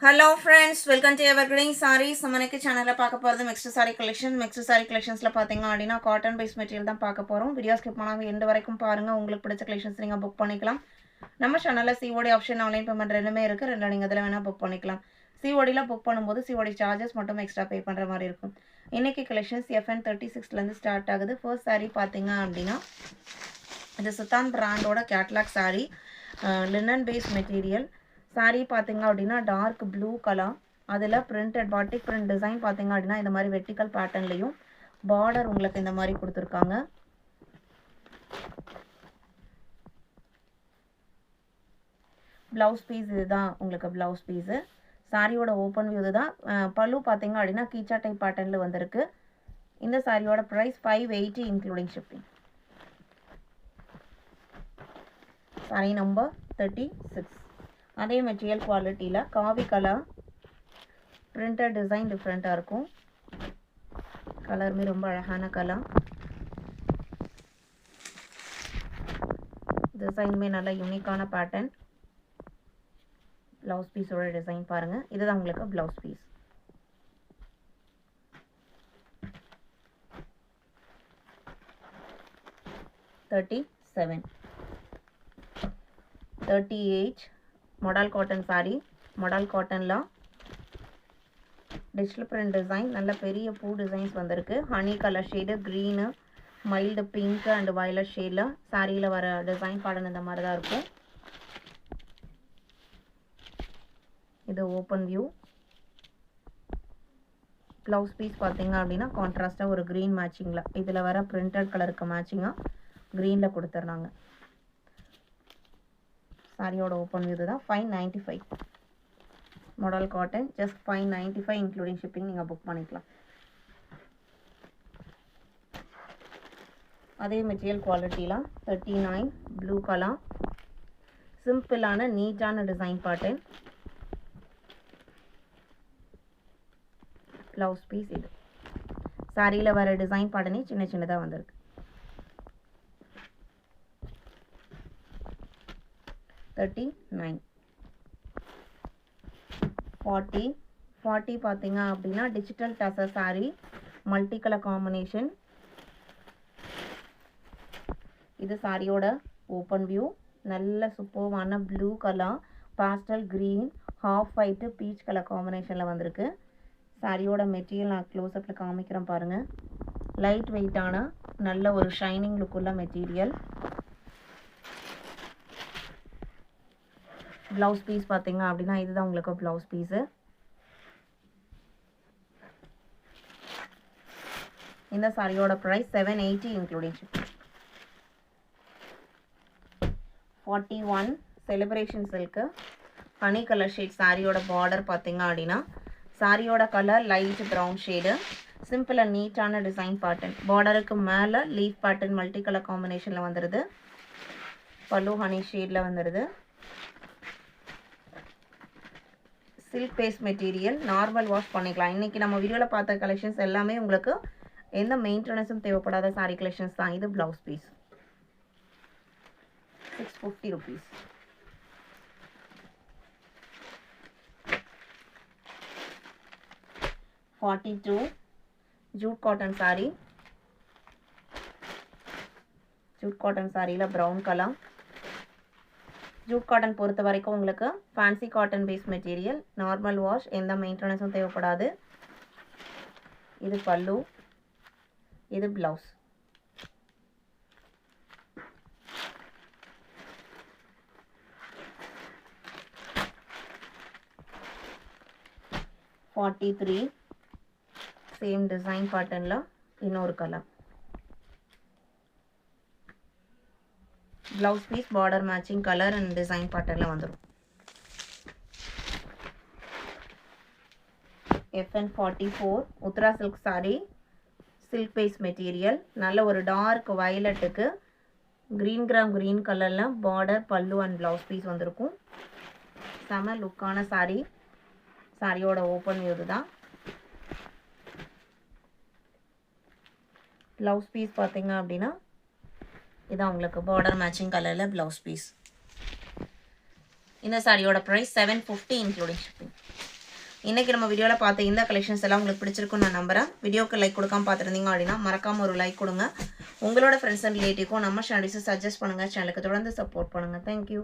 Hello friends, welcome to Evergreen Sarees. நம்ம இன்னைக்கு சேனல்ல பார்க்க போறது mixed sari collection. Mixed sari கலெக்ஷன்ஸ்ல பாத்தீங்க அப்படின்னா காட்டன் பேஸ் மெட்டீரியல் தான் பார்க்க போறோம். வீடியோ ஸ்கிப் பண்ணாம எண்ட் வரைக்கும் பாருங்க. உங்களுக்கு பிடிச்ச கலெக்ஷன்ஸ் நீங்க புக் பண்ணிக்கலாம். நம்ம சேனல்ல COD ஆப்ஷன் ஆன்லைன் பேமெண்ட் ரெண்டுமே இருக்கு. ரெண்டுல நீங்க இதுல வேணா புக் பண்ணிக்கலாம். CODல புக் பண்ணும்போது COD சார்ஜஸ் மட்டும் எக்ஸ்ட்ரா பே பண்ற மாதிரி இருக்கும். இன்னைக்கு கலெக்ஷன்ஸ் FN36ல இருந்து ஸ்டார்ட் ஆகுது. ஃபர்ஸ்ட் சாரி பாத்தீங்க அப்படின்னா இது சுத்தான் பிராண்டோட catalog sari, linen base material. Sari பார்த்தீங்க அப்படின்னா டார்க் ப்ளூ கலர், அதில் பிரிண்டட் பாட்டிக் பிரிண்ட் டிசைன் பார்த்தீங்க அப்படின்னா இந்த மாதிரி வெர்டிக்கல் பேட்டர்ன்லையும் பார்டர் உங்களுக்கு இந்த மாதிரி கொடுத்துருக்காங்க. ப்ளவுஸ் பீஸ் இதுதான் உங்களுக்கு ப்ளவுஸ் பீஸு. சாரியோட ஓப்பன் வியூ இதுதான். பல்லு பார்த்தீங்க அப்படின்னா கீச்சா டைப் பேட்டர்னில் வந்திருக்கு. இந்த சாரியோட price 580 including shipping. Sari number 36. அதே மெட்டீரியல் குவாலிட்டியில் காவி கலர், பிரிண்டட் டிசைன் டிஃப்ரெண்ட்டாக இருக்கும். கலருமே ரொம்ப அழகான கலர், டிசைனுமே நல்ல யூனிக்கான பேட்டர்ன். ப்ளவுஸ் பீஸோட டிசைன் பாருங்கள், இதுதான் உங்களுக்கு blouse piece. $37, $38 model cotton sari. Model காட்டனில் டிஜிட்டல் பிரிண்ட் டிசைன், நல்ல பெரிய பூ டிசைன்ஸ் வந்திருக்கு. Honey colour shade, green, mild pink and violet ஷேடில் சாரியில் வர டிசைன் பாடன் இந்த மாதிரி தான் இருக்கும். இது ஓப்பன் வியூ. ப்ளவுஸ் பீஸ் பார்த்தீங்க அப்படின்னா கான்ட்ராஸ்டாக ஒரு க்ரீன் மேட்சிங்கில், இதில் வர பிரிண்டட் கலருக்கு மேட்சிங்காக க்ரீனில் கொடுத்துட்றாங்க. சாரியோட ஓப்பன் வியூ தான். 595 model cotton, just 595 including shipping. நீங்கள் புக் பண்ணிக்கலாம். அதே மெட்டீரியல் குவாலிட்டியில் 39 ப்ளூ கலர், சிம்பிளான நீட்டான டிசைன் பேட்டர்ன். ப்ளவுஸ் பீஸ் இது. சாரியில் வர டிசைன் பேட்டர்னே சின்ன சின்னதாக வந்திருக்கு. $39. 40 பார்த்தீங்க அப்படின்னா digital tussar sari, multi colour combination. இது சாரியோட ஓப்பன் வியூ. நல்ல சூப்பர்வான blue colour, pastel green, half white, peach colour காம்பினேஷனில் வந்திருக்கு. சாரியோட மெட்டீரியல் நான் க்ளோஸ்அப்பில் காமிக்கிறேன் பாருங்கள். லைட் வெயிட்டான நல்ல ஒரு ஷைனிங் லுக்குள்ள மெட்டீரியல். ப்ளவுஸ் பீஸ் பார்த்தீங்க அப்படின்னா இதுதான் உங்களுக்கு ப்ளவுஸ் பீஸு. இந்த சாரியோட price 780 including shipping. 41 celebration silk, honey colour shade. சாரியோட பார்டர் பார்த்தீங்க அப்படின்னா சாரியோட colour light brown shade, simple and நீட்டான டிசைன் பேட்டர்ன். பார்டருக்கு மேலே லீஃப் பேட்டர்ன் மல்டி கலர் காம்பினேஷனில் வந்துடுது. பல்லு ஹனி ஷேடில் வந்துடுது. Silk base material, normal wash பண்ணிக்கலாம். இன்றைக்கி நம்ம வீடியோவில் பார்த்த கலெக்ஷன்ஸ் எல்லாமே உங்களுக்கு எந்த மெயின்டெனன்ஸும் தேவைப்படாத சாரீ கலெக்ஷன்ஸ் தான். இது blouse piece. 650 rupees. $42 jute cotton sari. Jute cotton சாரியில் ப்ரௌன் கலர். ஜூட் காட்டன் பொறுத்த வரைக்கும் உங்களுக்கு fancy cotton base material, normal wash, எந்த மெயின்டெனன்ஸும் தேவைப்படாது. இது பல்லு, இது ப்ளவுஸ். $43 சேம் டிசைன் பேட்டர்னில் இன்னொரு colour. Blouse piece border matching colour and design பேட்டர்னில் வந்துடும். FN44 Uthra silk sari, silk base material. நல்ல ஒரு டார்க் வயலட்டுக்கு க்ரீன் கலரில் border, pallu and blouse piece வந்திருக்கும். செம லுக்கான சாரி. சாரியோட ஓப்பன் வியூ தான். ப்ளவுஸ் பீஸ் பார்த்தீங்க அப்படின்னா இதான் உங்களுக்கு பார்டர் மேட்சிங் கலரில் ப்ளவுஸ் பீஸ். இந்த சாரியோட ப்ரைஸ் 750 இன்க்ளூடிங் ஷிப்பிங். இன்றைக்கி நம்ம வீடியோவில் பார்த்த இந்த கலெக்ஷன்ஸ் எல்லாம் உங்களுக்கு பிடிச்சிருக்குன்னு நான் நம்புகிறேன். வீடியோக்கு லைக் கொடுக்காம பார்த்துருந்தீங்க அப்படின்னா மறக்காமல் ஒரு லைக் கொடுங்க. உங்களோட ஃப்ரெண்ட்ஸ் அண்ட் ரிலேட்டிவ்க்கும் நம்ம சேனல்ஸை சஜஸ்ட் பண்ணுங்கள். சேனலுக்கு தொடர்ந்து சப்போர்ட் பண்ணுங்கள். தேங்க்யூ.